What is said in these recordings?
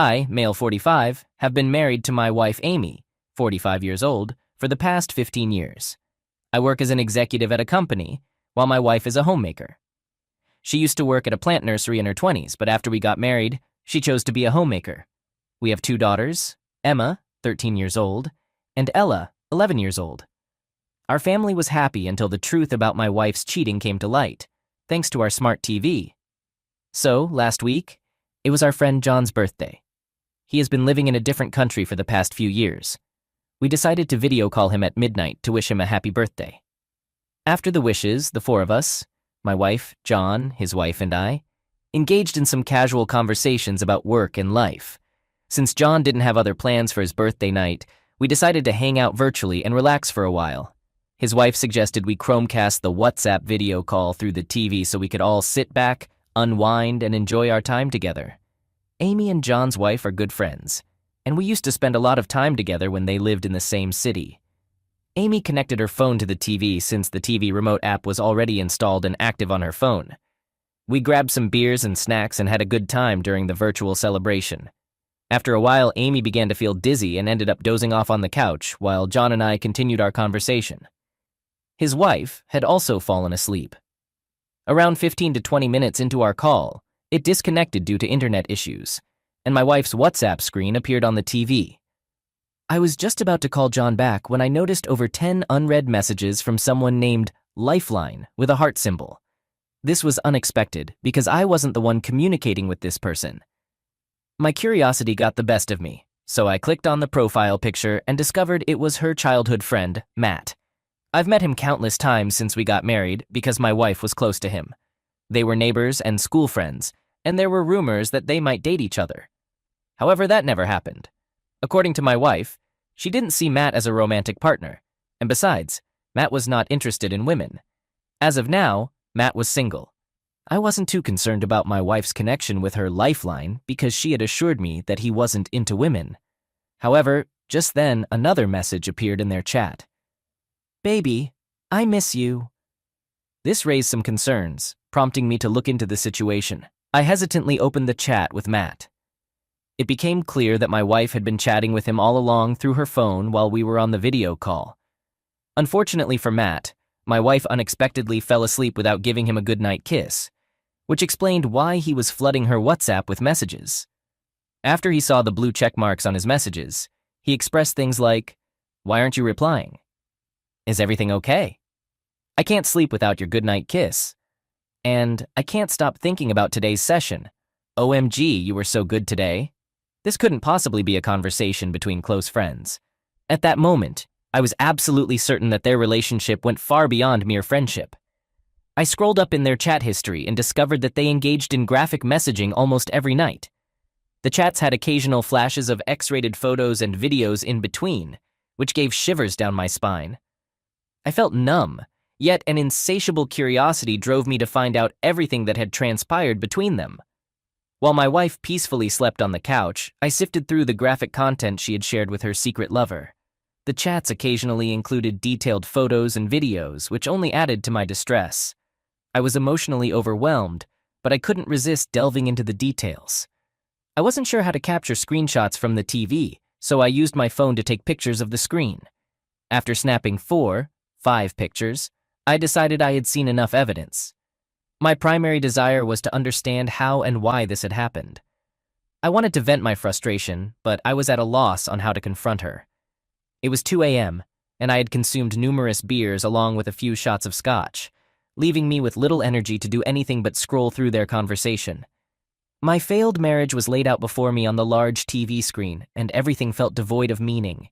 I, male 45, have been married to my wife Amy, 45 years old, for the past 15 years. I work as an executive at a company, while my wife is a homemaker. She used to work at a plant nursery in her 20s, but after we got married, she chose to be a homemaker. We have 2 daughters, Emma, 13 years old, and Ella, 11 years old. Our family was happy until the truth about my wife's cheating came to light, thanks to our smart TV. So, last week, it was our friend John's birthday. He has been living in a different country for the past few years. We decided to video call him at midnight to wish him a happy birthday. After the wishes, the 4 of us, my wife, John, his wife, and I, engaged in some casual conversations about work and life. Since John didn't have other plans for his birthday night, we decided to hang out virtually and relax for a while. His wife suggested we Chromecast the WhatsApp video call through the TV so we could all sit back, unwind, and enjoy our time together. Amy and John's wife are good friends, and we used to spend a lot of time together when they lived in the same city. Amy connected her phone to the TV since the TV remote app was already installed and active on her phone. We grabbed some beers and snacks and had a good time during the virtual celebration. After a while, Amy began to feel dizzy and ended up dozing off on the couch while John and I continued our conversation. His wife had also fallen asleep. Around 15 to 20 minutes into our call, it disconnected due to internet issues, and my wife's WhatsApp screen appeared on the TV. I was just about to call John back when I noticed over 10 unread messages from someone named Lifeline with a heart symbol. This was unexpected because I wasn't the one communicating with this person. My curiosity got the best of me, so I clicked on the profile picture and discovered it was her childhood friend, Matt. I've met him countless times since we got married because my wife was close to him. They were neighbors and school friends, and there were rumors that they might date each other. However, that never happened. According to my wife, she didn't see Matt as a romantic partner, and besides, Matt was not interested in women. As of now, Matt was single. I wasn't too concerned about my wife's connection with her Lifeline because she had assured me that he wasn't into women. However, just then another message appeared in their chat. "Baby, I miss you." This raised some concerns, prompting me to look into the situation. I hesitantly opened the chat with Matt. It became clear that my wife had been chatting with him all along through her phone while we were on the video call. Unfortunately for Matt, my wife unexpectedly fell asleep without giving him a goodnight kiss, which explained why he was flooding her WhatsApp with messages. After he saw the blue check marks on his messages, he expressed things like, "Why aren't you replying? Is everything okay? I can't sleep without your goodnight kiss. And I can't stop thinking about today's session. OMG, you were so good today." This couldn't possibly be a conversation between close friends. At that moment, I was absolutely certain that their relationship went far beyond mere friendship. I scrolled up in their chat history and discovered that they engaged in graphic messaging almost every night. The chats had occasional flashes of X-rated photos and videos in between, which gave shivers down my spine. I felt numb, yet an insatiable curiosity drove me to find out everything that had transpired between them. While my wife peacefully slept on the couch, I sifted through the graphic content she had shared with her secret lover. The chats occasionally included detailed photos and videos, which only added to my distress. I was emotionally overwhelmed, but I couldn't resist delving into the details. I wasn't sure how to capture screenshots from the TV, so I used my phone to take pictures of the screen. After snapping 5 pictures, I decided I had seen enough evidence. My primary desire was to understand how and why this had happened. I wanted to vent my frustration, but I was at a loss on how to confront her. It was 2 a.m., and I had consumed numerous beers along with a few shots of scotch, leaving me with little energy to do anything but scroll through their conversation. My failed marriage was laid out before me on the large TV screen, and everything felt devoid of meaning.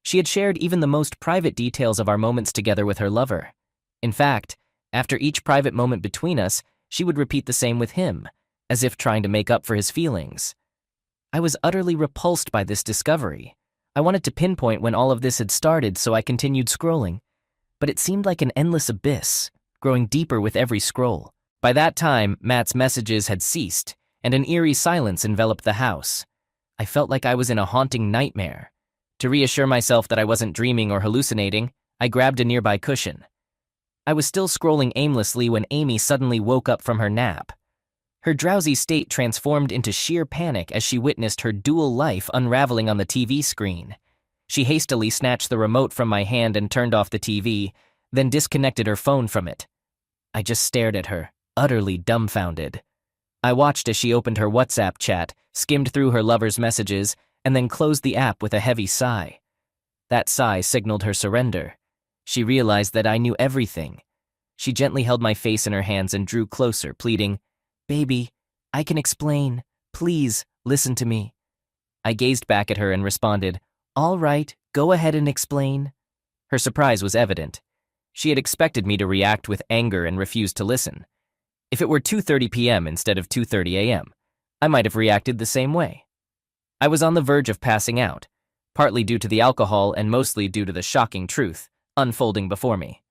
She had shared even the most private details of our moments together with her lover. In fact, after each private moment between us, she would repeat the same with him, as if trying to make up for his feelings. I was utterly repulsed by this discovery. I wanted to pinpoint when all of this had started, so I continued scrolling. But it seemed like an endless abyss, growing deeper with every scroll. By that time, Matt's messages had ceased, and an eerie silence enveloped the house. I felt like I was in a haunting nightmare. To reassure myself that I wasn't dreaming or hallucinating, I grabbed a nearby cushion. I was still scrolling aimlessly when Amy suddenly woke up from her nap. Her drowsy state transformed into sheer panic as she witnessed her dual life unraveling on the TV screen. She hastily snatched the remote from my hand and turned off the TV, then disconnected her phone from it. I just stared at her, utterly dumbfounded. I watched as she opened her WhatsApp chat, skimmed through her lover's messages, and then closed the app with a heavy sigh. That sigh signaled her surrender. She realized that I knew everything. She gently held my face in her hands and drew closer, pleading, "Baby, I can explain. Please, listen to me." I gazed back at her and responded, "All right, go ahead and explain." Her surprise was evident. She had expected me to react with anger and refuse to listen. If it were 2:30 p.m. instead of 2:30 a.m., I might have reacted the same way. I was on the verge of passing out, partly due to the alcohol and mostly due to the shocking truth unfolding before me.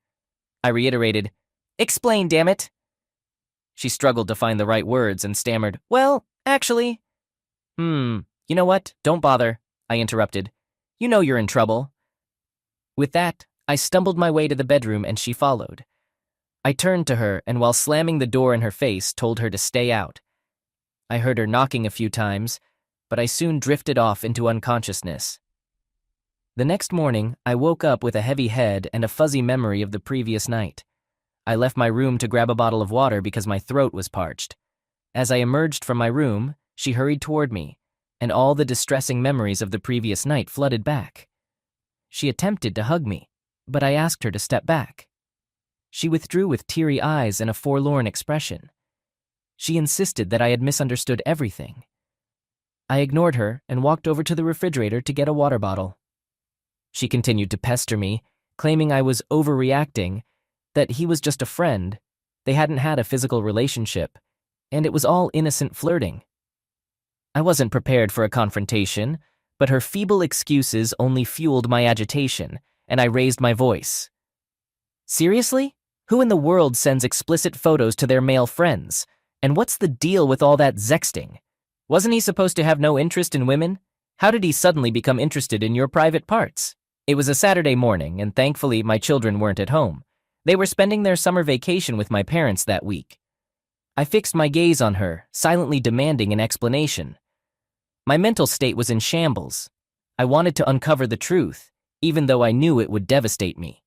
I reiterated, "Explain, damn it." She struggled to find the right words and stammered, "Well, actually..." You know what? Don't bother," I interrupted. "You know you're in trouble." With that, I stumbled my way to the bedroom and she followed. I turned to her and while slamming the door in her face, told her to stay out. I heard her knocking a few times, but I soon drifted off into unconsciousness. The next morning, I woke up with a heavy head and a fuzzy memory of the previous night. I left my room to grab a bottle of water because my throat was parched. As I emerged from my room, she hurried toward me, and all the distressing memories of the previous night flooded back. She attempted to hug me, but I asked her to step back. She withdrew with teary eyes and a forlorn expression. She insisted that I had misunderstood everything. I ignored her and walked over to the refrigerator to get a water bottle. She continued to pester me, claiming I was overreacting, that he was just a friend, they hadn't had a physical relationship, and it was all innocent flirting. I wasn't prepared for a confrontation, but her feeble excuses only fueled my agitation, and I raised my voice. "Seriously? Who in the world sends explicit photos to their male friends? And what's the deal with all that sexting? Wasn't he supposed to have no interest in women? How did he suddenly become interested in your private parts?" It was a Saturday morning, and thankfully my children weren't at home. They were spending their summer vacation with my parents that week. I fixed my gaze on her, silently demanding an explanation. My mental state was in shambles. I wanted to uncover the truth, even though I knew it would devastate me.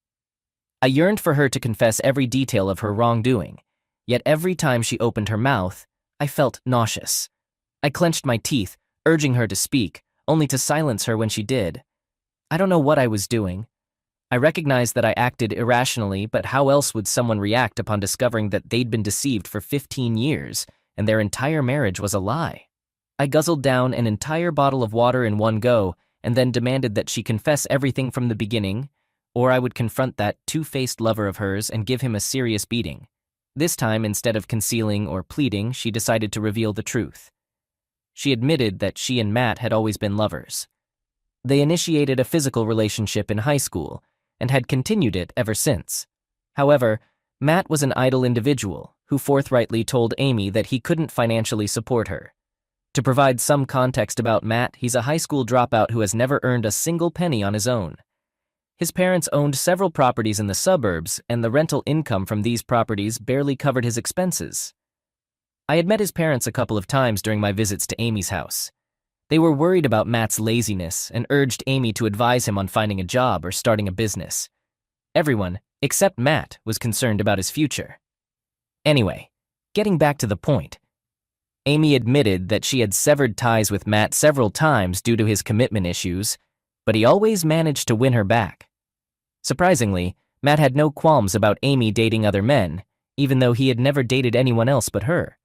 I yearned for her to confess every detail of her wrongdoing, yet every time she opened her mouth, I felt nauseous. I clenched my teeth, urging her to speak, only to silence her when she did. I don't know what I was doing. I recognized that I acted irrationally, but how else would someone react upon discovering that they'd been deceived for 15 years and their entire marriage was a lie? I guzzled down an entire bottle of water in one go and then demanded that she confess everything from the beginning, or I would confront that two-faced lover of hers and give him a serious beating. This time, instead of concealing or pleading, she decided to reveal the truth. She admitted that she and Matt had always been lovers. They initiated a physical relationship in high school and had continued it ever since. However, Matt was an idle individual who forthrightly told Amy that he couldn't financially support her. To provide some context about Matt, he's a high school dropout who has never earned a single penny on his own. His parents owned several properties in the suburbs, and the rental income from these properties barely covered his expenses. I had met his parents a couple of times during my visits to Amy's house. They were worried about Matt's laziness and urged Amy to advise him on finding a job or starting a business. Everyone, except Matt, was concerned about his future. Anyway, getting back to the point, Amy admitted that she had severed ties with Matt several times due to his commitment issues, but he always managed to win her back. Surprisingly, Matt had no qualms about Amy dating other men, even though he had never dated anyone else but her.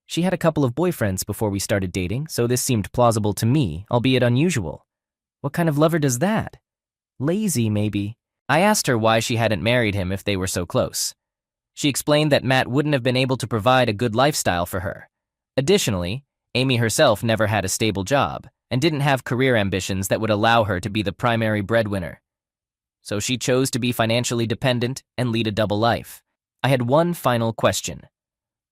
She had a couple of boyfriends before we started dating, so this seemed plausible to me, albeit unusual. What kind of lover does that? Lazy, maybe. I asked her why she hadn't married him if they were so close. She explained that Matt wouldn't have been able to provide a good lifestyle for her. Additionally, Amy herself never had a stable job and didn't have career ambitions that would allow her to be the primary breadwinner. So she chose to be financially dependent and lead a double life. I had one final question.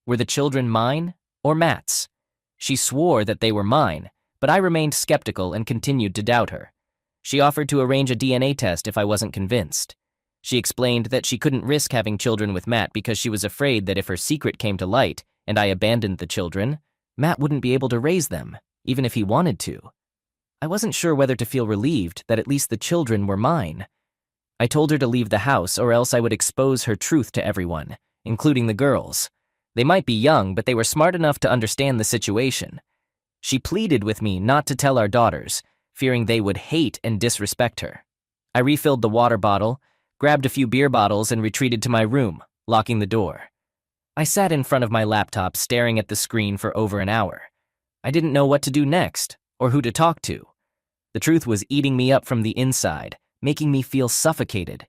Were the children mine or Matt's? She swore that they were mine, but I remained skeptical and continued to doubt her. She offered to arrange a DNA test if I wasn't convinced. She explained that she couldn't risk having children with Matt because she was afraid that if her secret came to light, and I abandoned the children, Matt wouldn't be able to raise them, even if he wanted to. I wasn't sure whether to feel relieved that at least the children were mine. I told her to leave the house or else I would expose her truth to everyone, including the girls. They might be young, but they were smart enough to understand the situation. She pleaded with me not to tell our daughters, fearing they would hate and disrespect her. I refilled the water bottle, grabbed a few beer bottles, and retreated to my room, locking the door. I sat in front of my laptop staring at the screen for over an hour. I didn't know what to do next, or who to talk to. The truth was eating me up from the inside, making me feel suffocated.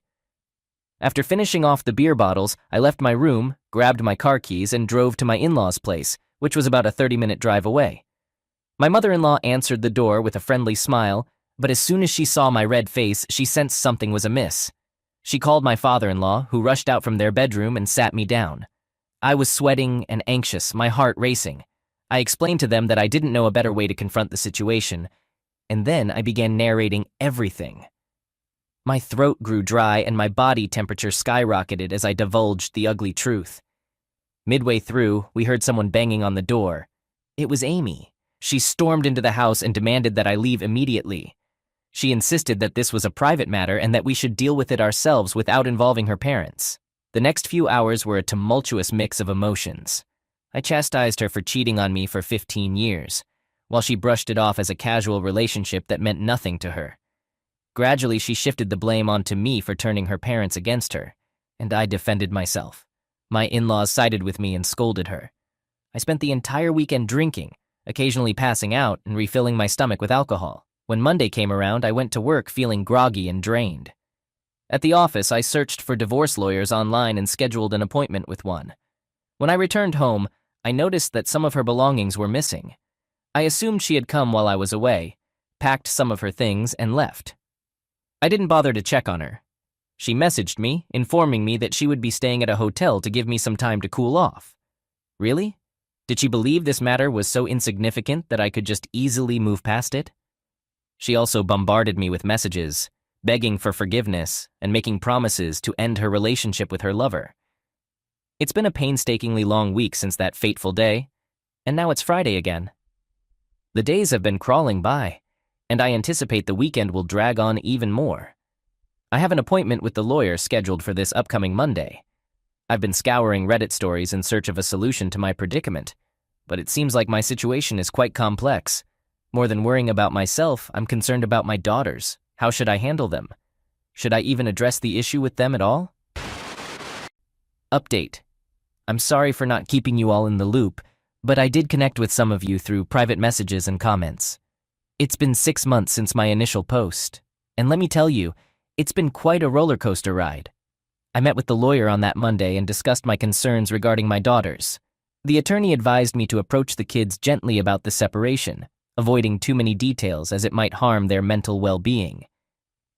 After finishing off the beer bottles, I left my room, grabbed my car keys, and drove to my in-laws' place, which was about a 30-minute drive away. My mother-in-law answered the door with a friendly smile, but as soon as she saw my red face, she sensed something was amiss. She called my father-in-law, who rushed out from their bedroom and sat me down. I was sweating and anxious, my heart racing. I explained to them that I didn't know a better way to confront the situation, and then I began narrating everything. My throat grew dry and my body temperature skyrocketed as I divulged the ugly truth. Midway through, we heard someone banging on the door. It was Amy. She stormed into the house and demanded that I leave immediately. She insisted that this was a private matter and that we should deal with it ourselves without involving her parents. The next few hours were a tumultuous mix of emotions. I chastised her for cheating on me for 15 years, while she brushed it off as a casual relationship that meant nothing to her. Gradually, she shifted the blame onto me for turning her parents against her, and I defended myself. My in-laws sided with me and scolded her. I spent the entire weekend drinking, occasionally passing out and refilling my stomach with alcohol. When Monday came around, I went to work feeling groggy and drained. At the office, I searched for divorce lawyers online and scheduled an appointment with one. When I returned home, I noticed that some of her belongings were missing. I assumed she had come while I was away, packed some of her things, and left. I didn't bother to check on her. She messaged me, informing me that she would be staying at a hotel to give me some time to cool off. Really? Did she believe this matter was so insignificant that I could just easily move past it? She also bombarded me with messages, begging for forgiveness and making promises to end her relationship with her lover. It's been a painstakingly long week since that fateful day, and now it's Friday again. The days have been crawling by, and I anticipate the weekend will drag on even more. I have an appointment with the lawyer scheduled for this upcoming Monday. I've been scouring Reddit stories in search of a solution to my predicament, but it seems like my situation is quite complex. More than worrying about myself, I'm concerned about my daughters. How should I handle them? Should I even address the issue with them at all? Update. I'm sorry for not keeping you all in the loop, but I did connect with some of you through private messages and comments. It's been 6 months since my initial post, and let me tell you, it's been quite a roller coaster ride. I met with the lawyer on that Monday and discussed my concerns regarding my daughters. The attorney advised me to approach the kids gently about the separation, avoiding too many details as it might harm their mental well-being.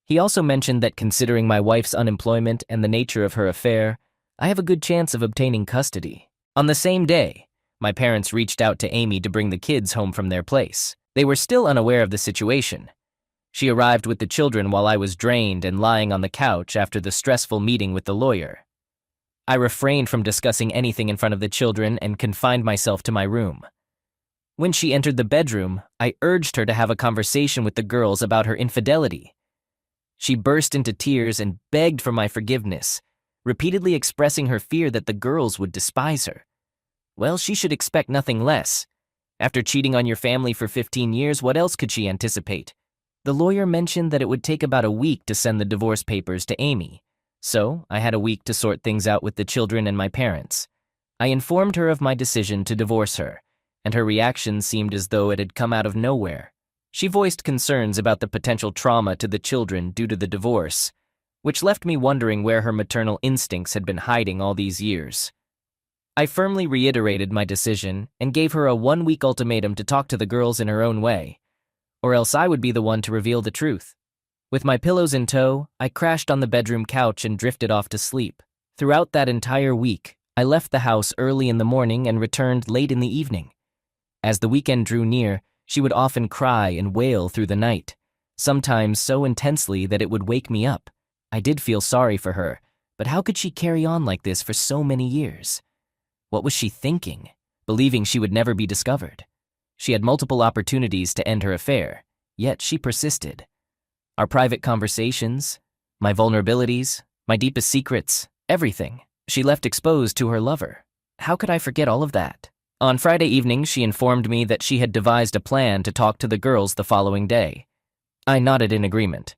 He also mentioned that considering my wife's unemployment and the nature of her affair, I have a good chance of obtaining custody. On the same day, my parents reached out to Amy to bring the kids home from their place. They were still unaware of the situation. She arrived with the children while I was drained and lying on the couch after the stressful meeting with the lawyer. I refrained from discussing anything in front of the children and confined myself to my room. When she entered the bedroom, I urged her to have a conversation with the girls about her infidelity. She burst into tears and begged for my forgiveness, repeatedly expressing her fear that the girls would despise her. Well, she should expect nothing less. After cheating on your family for 15 years, what else could she anticipate? The lawyer mentioned that it would take about a week to send the divorce papers to Amy, so I had a week to sort things out with the children and my parents. I informed her of my decision to divorce her, and her reaction seemed as though it had come out of nowhere. She voiced concerns about the potential trauma to the children due to the divorce, which left me wondering where her maternal instincts had been hiding all these years. I firmly reiterated my decision and gave her a 1-week ultimatum to talk to the girls in her own way, or else I would be the one to reveal the truth. With my pillows in tow, I crashed on the bedroom couch and drifted off to sleep. Throughout that entire week, I left the house early in the morning and returned late in the evening. As the weekend drew near, she would often cry and wail through the night, sometimes so intensely that it would wake me up. I did feel sorry for her, but how could she carry on like this for so many years? What was she thinking? believing she would never be discovered. She had multiple opportunities to end her affair, yet she persisted. Our private conversations, my vulnerabilities, my deepest secrets, everything, she left exposed to her lover. How could I forget all of that? On Friday evening, she informed me that she had devised a plan to talk to the girls the following day. I nodded in agreement.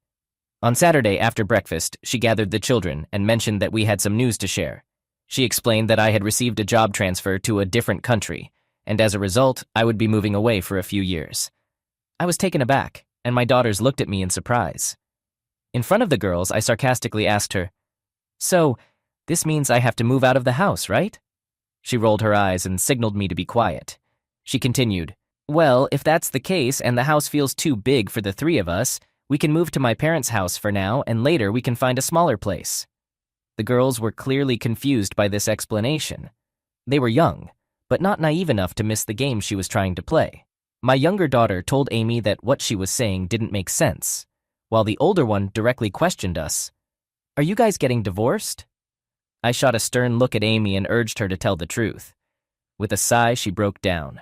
On Saturday after breakfast, she gathered the children and mentioned that we had some news to share. She explained that I had received a job transfer to a different country, and as a result, I would be moving away for a few years. I was taken aback, and my daughters looked at me in surprise. In front of the girls, I sarcastically asked her, "So, this means I have to move out of the house, right?" She rolled her eyes and signaled me to be quiet. She continued, "Well, if that's the case and the house feels too big for the three of us, we can move to my parents' house for now and later we can find a smaller place." The girls were clearly confused by this explanation. They were young, but not naive enough to miss the game she was trying to play. My younger daughter told Amy that what she was saying didn't make sense, while the older one directly questioned us, "Are you guys getting divorced?" I shot a stern look at Amy and urged her to tell the truth. With a sigh, she broke down.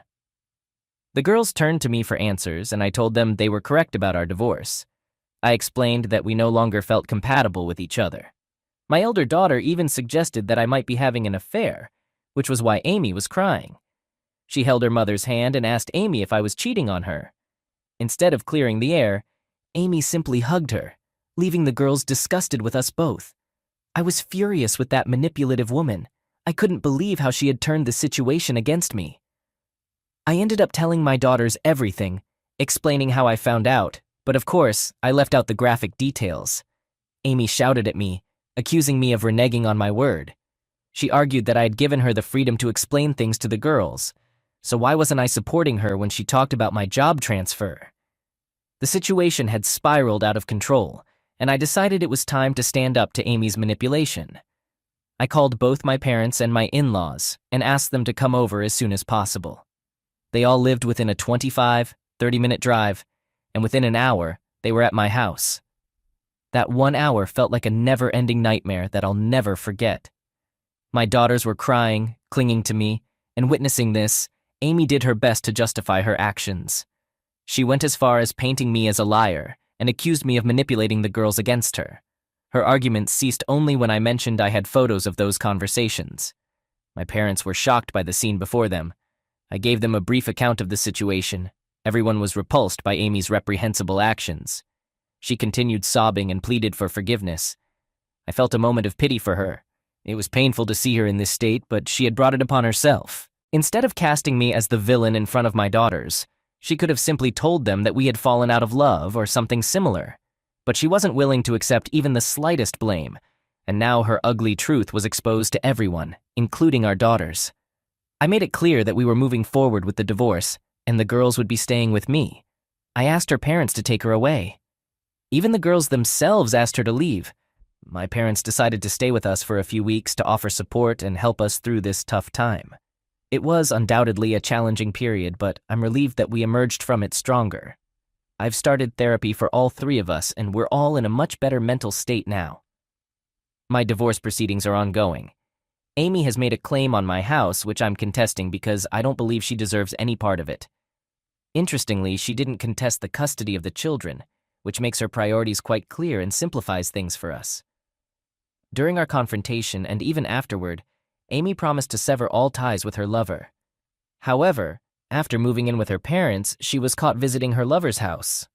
The girls turned to me for answers, and I told them they were correct about our divorce. I explained that we no longer felt compatible with each other. My elder daughter even suggested that I might be having an affair, which was why Amy was crying. She held her mother's hand and asked Amy if I was cheating on her. Instead of clearing the air, Amy simply hugged her, leaving the girls disgusted with us both. I was furious with that manipulative woman. I couldn't believe how she had turned the situation against me. I ended up telling my daughters everything, explaining how I found out, but of course, I left out the graphic details. Amy shouted at me, accusing me of reneging on my word. She argued that I had given her the freedom to explain things to the girls, so why wasn't I supporting her when she talked about my job transfer? The situation had spiraled out of control, and I decided it was time to stand up to Amy's manipulation. I called both my parents and my in-laws and asked them to come over as soon as possible. They all lived within a 25-30-minute drive, and within an hour, they were at my house. That 1 hour felt like a never-ending nightmare that I'll never forget. My daughters were crying, clinging to me, and witnessing this, Amy did her best to justify her actions. She went as far as painting me as a liar and accused me of manipulating the girls against her. Her arguments ceased only when I mentioned I had photos of those conversations. My parents were shocked by the scene before them. I gave them a brief account of the situation. Everyone was repulsed by Amy's reprehensible actions. She continued sobbing and pleaded for forgiveness. I felt a moment of pity for her. It was painful to see her in this state, but she had brought it upon herself. Instead of casting me as the villain in front of my daughters, she could have simply told them that we had fallen out of love or something similar. But she wasn't willing to accept even the slightest blame, and now her ugly truth was exposed to everyone, including our daughters. I made it clear that we were moving forward with the divorce, and the girls would be staying with me. I asked her parents to take her away. Even the girls themselves asked her to leave. My parents decided to stay with us for a few weeks to offer support and help us through this tough time. It was undoubtedly a challenging period, but I'm relieved that we emerged from it stronger. I've started therapy for all three of us, and we're all in a much better mental state now. My divorce proceedings are ongoing. Amy has made a claim on my house, which I'm contesting because I don't believe she deserves any part of it. Interestingly, she didn't contest the custody of the children, which makes her priorities quite clear and simplifies things for us. During our confrontation and even afterward, Amy promised to sever all ties with her lover. However, after moving in with her parents, she was caught visiting her lover's house.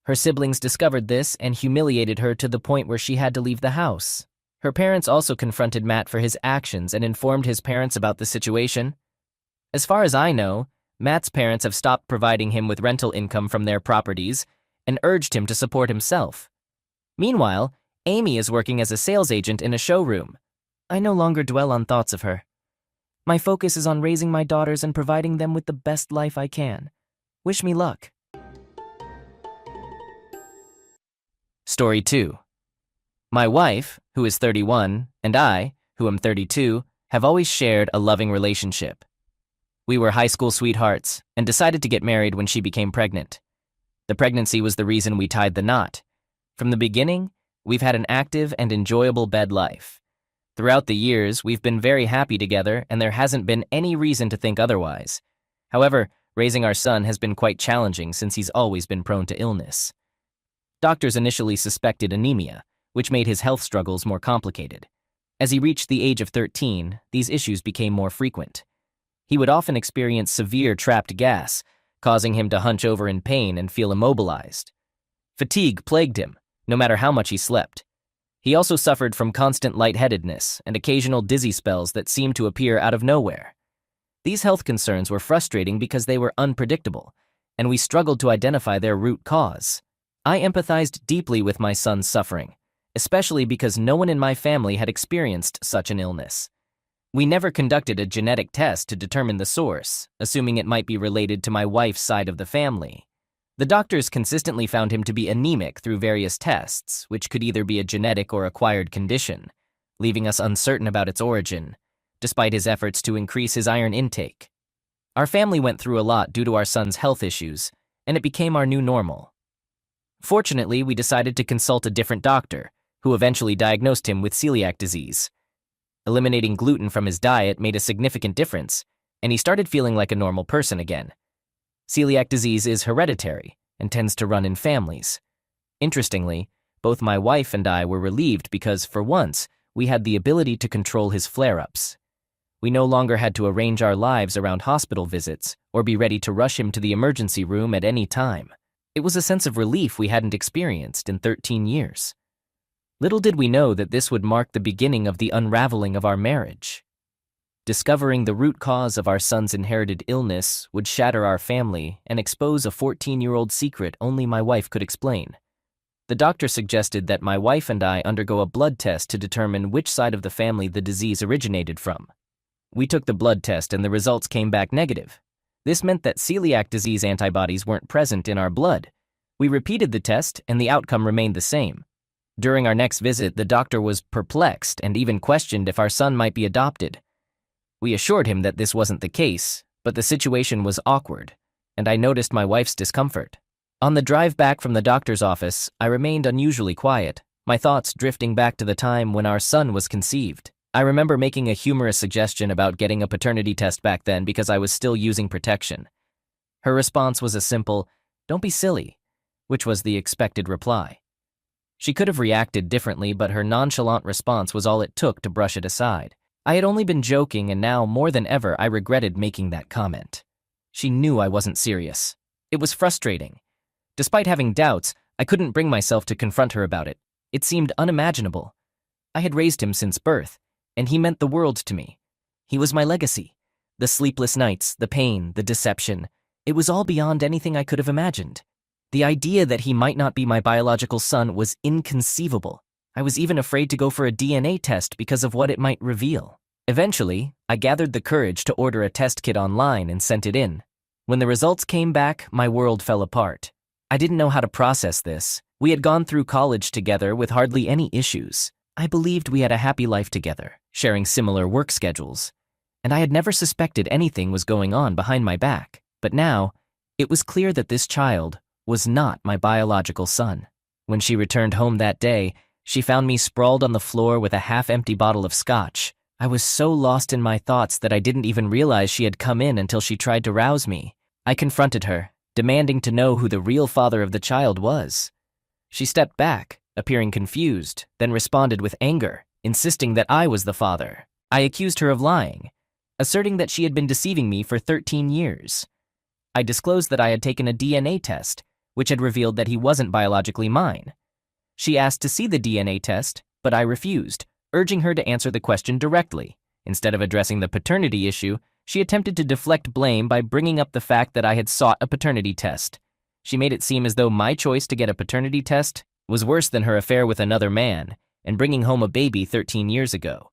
Her siblings discovered this and humiliated her to the point where she had to leave the house. Her parents also confronted Matt for his actions and informed his parents about the situation. As far as I know, Matt's parents have stopped providing him with rental income from their properties and urged him to support himself. Meanwhile, Amy is working as a sales agent in a showroom. I no longer dwell on thoughts of her. My focus is on raising my daughters and providing them with the best life I can. Wish me luck. Story 2. My wife, who is 31, and I, who am 32, have always shared a loving relationship. We were high school sweethearts and decided to get married when she became pregnant. The pregnancy was the reason we tied the knot. From the beginning, we've had an active and enjoyable bed life. Throughout the years, we've been very happy together, and there hasn't been any reason to think otherwise. However, raising our son has been quite challenging since he's always been prone to illness. Doctors initially suspected anemia, which made his health struggles more complicated. As he reached the age of 13, these issues became more frequent. He would often experience severe trapped gas, causing him to hunch over in pain and feel immobilized. Fatigue plagued him, no matter how much he slept. He also suffered from constant lightheadedness and occasional dizzy spells that seemed to appear out of nowhere. These health concerns were frustrating because they were unpredictable, and we struggled to identify their root cause. I empathized deeply with my son's suffering, especially because no one in my family had experienced such an illness. We never conducted a genetic test to determine the source, assuming it might be related to my wife's side of the family. The doctors consistently found him to be anemic through various tests, which could either be a genetic or acquired condition, leaving us uncertain about its origin, despite his efforts to increase his iron intake. Our family went through a lot due to our son's health issues, and it became our new normal. Fortunately, we decided to consult a different doctor, who eventually diagnosed him with celiac disease. Eliminating gluten from his diet made a significant difference, and he started feeling like a normal person again. Celiac disease is hereditary and tends to run in families. Interestingly, both my wife and I were relieved because, for once, we had the ability to control his flare-ups. We no longer had to arrange our lives around hospital visits or be ready to rush him to the emergency room at any time. It was a sense of relief we hadn't experienced in 13 years. Little did we know that this would mark the beginning of the unraveling of our marriage. Discovering the root cause of our son's inherited illness would shatter our family and expose a 14-year-old secret only my wife could explain. The doctor suggested that my wife and I undergo a blood test to determine which side of the family the disease originated from. We took the blood test and the results came back negative. This meant that celiac disease antibodies weren't present in our blood. We repeated the test and the outcome remained the same. During our next visit, the doctor was perplexed and even questioned if our son might be adopted. We assured him that this wasn't the case, but the situation was awkward, and I noticed my wife's discomfort. On the drive back from the doctor's office, I remained unusually quiet, my thoughts drifting back to the time when our son was conceived. I remember making a humorous suggestion about getting a paternity test back then because I was still using protection. Her response was a simple, "Don't be silly," which was the expected reply. She could have reacted differently, but her nonchalant response was all it took to brush it aside. I had only been joking, and now, more than ever, I regretted making that comment. She knew I wasn't serious. It was frustrating. Despite having doubts, I couldn't bring myself to confront her about it. It seemed unimaginable. I had raised him since birth, and he meant the world to me. He was my legacy. The sleepless nights, the pain, the deception. It was all beyond anything I could have imagined. The idea that he might not be my biological son was inconceivable. I was even afraid to go for a DNA test because of what it might reveal. Eventually, I gathered the courage to order a test kit online and sent it in. When the results came back, my world fell apart. I didn't know how to process this. We had gone through college together with hardly any issues. I believed we had a happy life together, sharing similar work schedules. And I had never suspected anything was going on behind my back. But now, it was clear that this child was not my biological son. When she returned home that day, she found me sprawled on the floor with a half-empty bottle of scotch. I was so lost in my thoughts that I didn't even realize she had come in until she tried to rouse me. I confronted her, demanding to know who the real father of the child was. She stepped back, appearing confused, then responded with anger, insisting that I was the father. I accused her of lying, asserting that she had been deceiving me for 13 years. I disclosed that I had taken a DNA test, which had revealed that he wasn't biologically mine. She asked to see the DNA test, but I refused, urging her to answer the question directly. Instead of addressing the paternity issue, she attempted to deflect blame by bringing up the fact that I had sought a paternity test. She made it seem as though my choice to get a paternity test was worse than her affair with another man and bringing home a baby 13 years ago,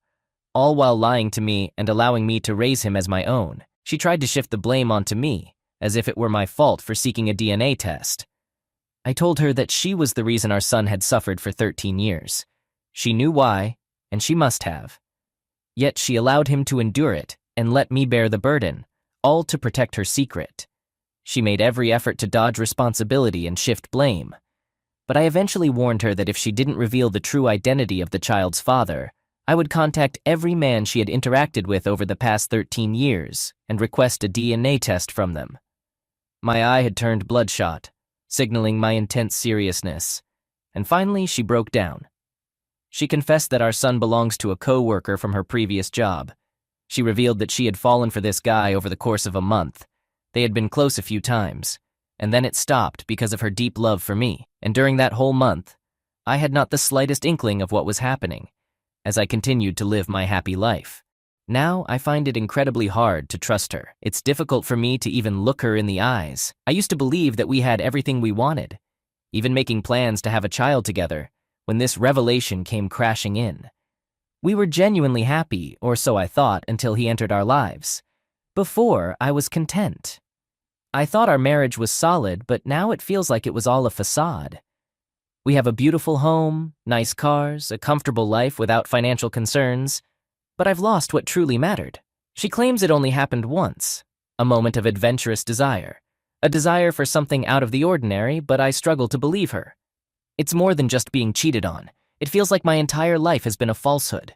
all while lying to me and allowing me to raise him as my own. She tried to shift the blame onto me, as if it were my fault for seeking a DNA test. I told her that she was the reason our son had suffered for 13 years. She knew why, and she must have. Yet she allowed him to endure it and let me bear the burden, all to protect her secret. She made every effort to dodge responsibility and shift blame. But I eventually warned her that if she didn't reveal the true identity of the child's father, I would contact every man she had interacted with over the past 13 years and request a DNA test from them. My eye had turned bloodshot, signaling my intense seriousness, and finally she broke down. She confessed that our son belongs to a co-worker from her previous job. She revealed that she had fallen for this guy over the course of a month. They had been close a few times, and then it stopped because of her deep love for me. And during that whole month, I had not the slightest inkling of what was happening, as I continued to live my happy life. Now, I find it incredibly hard to trust her. It's difficult for me to even look her in the eyes. I used to believe that we had everything we wanted, even making plans to have a child together, when this revelation came crashing in. We were genuinely happy, or so I thought, until he entered our lives. Before, I was content. I thought our marriage was solid, but now it feels like it was all a facade. We have a beautiful home, nice cars, a comfortable life without financial concerns, but I've lost what truly mattered. She claims it only happened once, a moment of adventurous desire, a desire for something out of the ordinary, but I struggle to believe her. It's more than just being cheated on. It feels like my entire life has been a falsehood.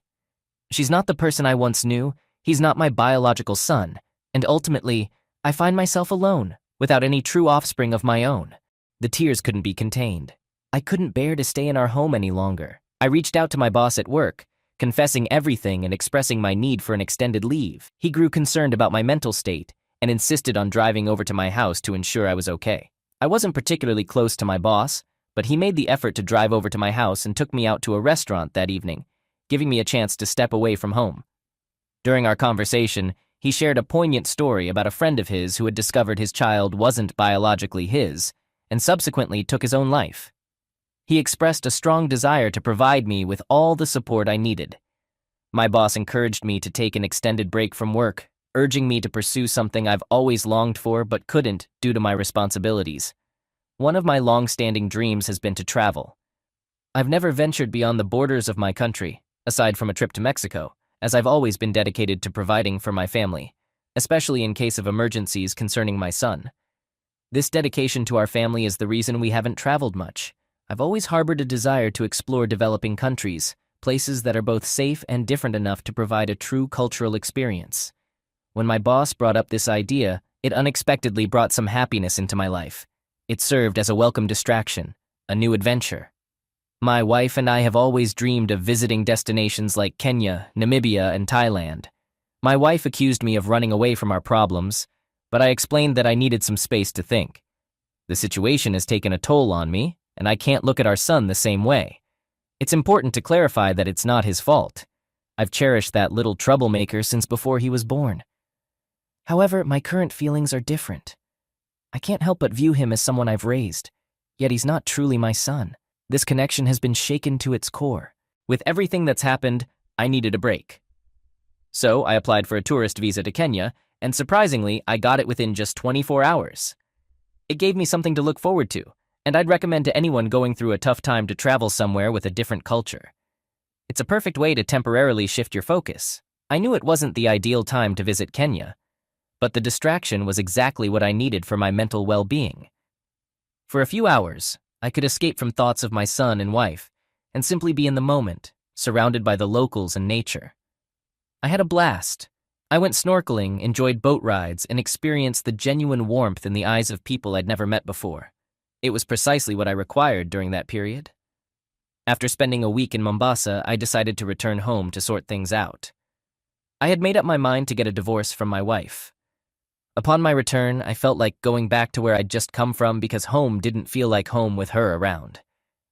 She's not the person I once knew, he's not my biological son, and ultimately, I find myself alone, without any true offspring of my own. The tears couldn't be contained. I couldn't bear to stay in our home any longer. I reached out to my boss at work, confessing everything and expressing my need for an extended leave. He grew concerned about my mental state and insisted on driving over to my house to ensure I was okay. I wasn't particularly close to my boss, but he made the effort to drive over to my house and took me out to a restaurant that evening, giving me a chance to step away from home. During our conversation, he shared a poignant story about a friend of his who had discovered his child wasn't biologically his, and subsequently took his own life. He expressed a strong desire to provide me with all the support I needed. My boss encouraged me to take an extended break from work, urging me to pursue something I've always longed for but couldn't due to my responsibilities. One of my long-standing dreams has been to travel. I've never ventured beyond the borders of my country, aside from a trip to Mexico, as I've always been dedicated to providing for my family, especially in case of emergencies concerning my son. This dedication to our family is the reason we haven't traveled much. I've always harbored a desire to explore developing countries, places that are both safe and different enough to provide a true cultural experience. When my boss brought up this idea, it unexpectedly brought some happiness into my life. It served as a welcome distraction, a new adventure. My wife and I have always dreamed of visiting destinations like Kenya, Namibia, and Thailand. My wife accused me of running away from our problems, but I explained that I needed some space to think. The situation has taken a toll on me, and I can't look at our son the same way. It's important to clarify that it's not his fault. I've cherished that little troublemaker since before he was born. However, my current feelings are different. I can't help but view him as someone I've raised, yet he's not truly my son. This connection has been shaken to its core. With everything that's happened, I needed a break. So I applied for a tourist visa to Kenya, and surprisingly, I got it within just 24 hours. It gave me something to look forward to, and I'd recommend to anyone going through a tough time to travel somewhere with a different culture. It's a perfect way to temporarily shift your focus. I knew it wasn't the ideal time to visit Kenya, but the distraction was exactly what I needed for my mental well-being. For a few hours, I could escape from thoughts of my son and wife and simply be in the moment, surrounded by the locals and nature. I had a blast. I went snorkeling, enjoyed boat rides, and experienced the genuine warmth in the eyes of people I'd never met before. It was precisely what I required during that period. After spending a week in Mombasa, I decided to return home to sort things out. I had made up my mind to get a divorce from my wife. Upon my return, I felt like going back to where I'd just come from because home didn't feel like home with her around.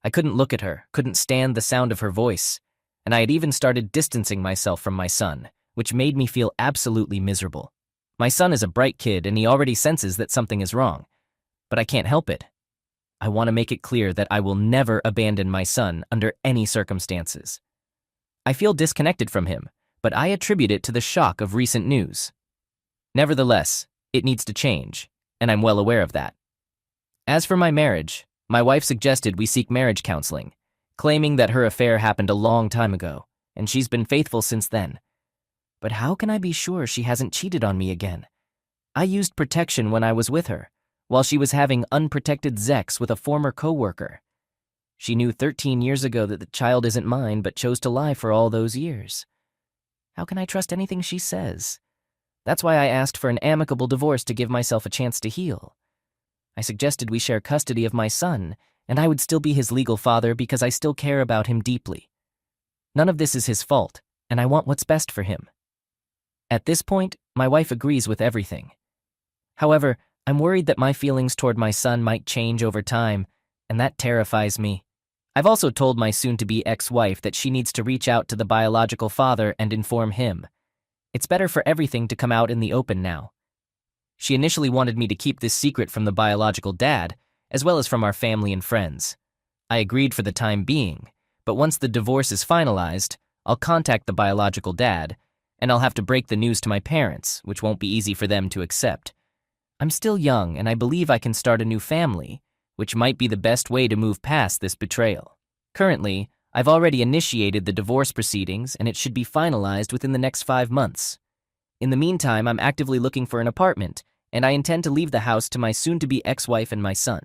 I couldn't look at her, couldn't stand the sound of her voice, and I had even started distancing myself from my son, which made me feel absolutely miserable. My son is a bright kid and he already senses that something is wrong, but I can't help it. I want to make it clear that I will never abandon my son under any circumstances. I feel disconnected from him, but I attribute it to the shock of recent news. Nevertheless, it needs to change, and I'm well aware of that. As for my marriage, my wife suggested we seek marriage counseling, claiming that her affair happened a long time ago, and she's been faithful since then. But how can I be sure she hasn't cheated on me again? I used protection when I was with her, while she was having unprotected sex with a former coworker. She knew 13 years ago that the child isn't mine, but chose to lie for all those years. How can I trust anything she says? That's why I asked for an amicable divorce to give myself a chance to heal. I suggested we share custody of my son, and I would still be his legal father because I still care about him deeply. None of this is his fault, and I want what's best for him. At this point, my wife agrees with everything. However, I'm worried that my feelings toward my son might change over time, and that terrifies me. I've also told my soon-to-be ex-wife that she needs to reach out to the biological father and inform him. It's better for everything to come out in the open now. She initially wanted me to keep this secret from the biological dad, as well as from our family and friends. I agreed for the time being, but once the divorce is finalized, I'll contact the biological dad, and I'll have to break the news to my parents, which won't be easy for them to accept. I'm still young, and I believe I can start a new family, which might be the best way to move past this betrayal. Currently, I've already initiated the divorce proceedings, and it should be finalized within the next 5 months. In the meantime, I'm actively looking for an apartment, and I intend to leave the house to my soon-to-be ex-wife and my son.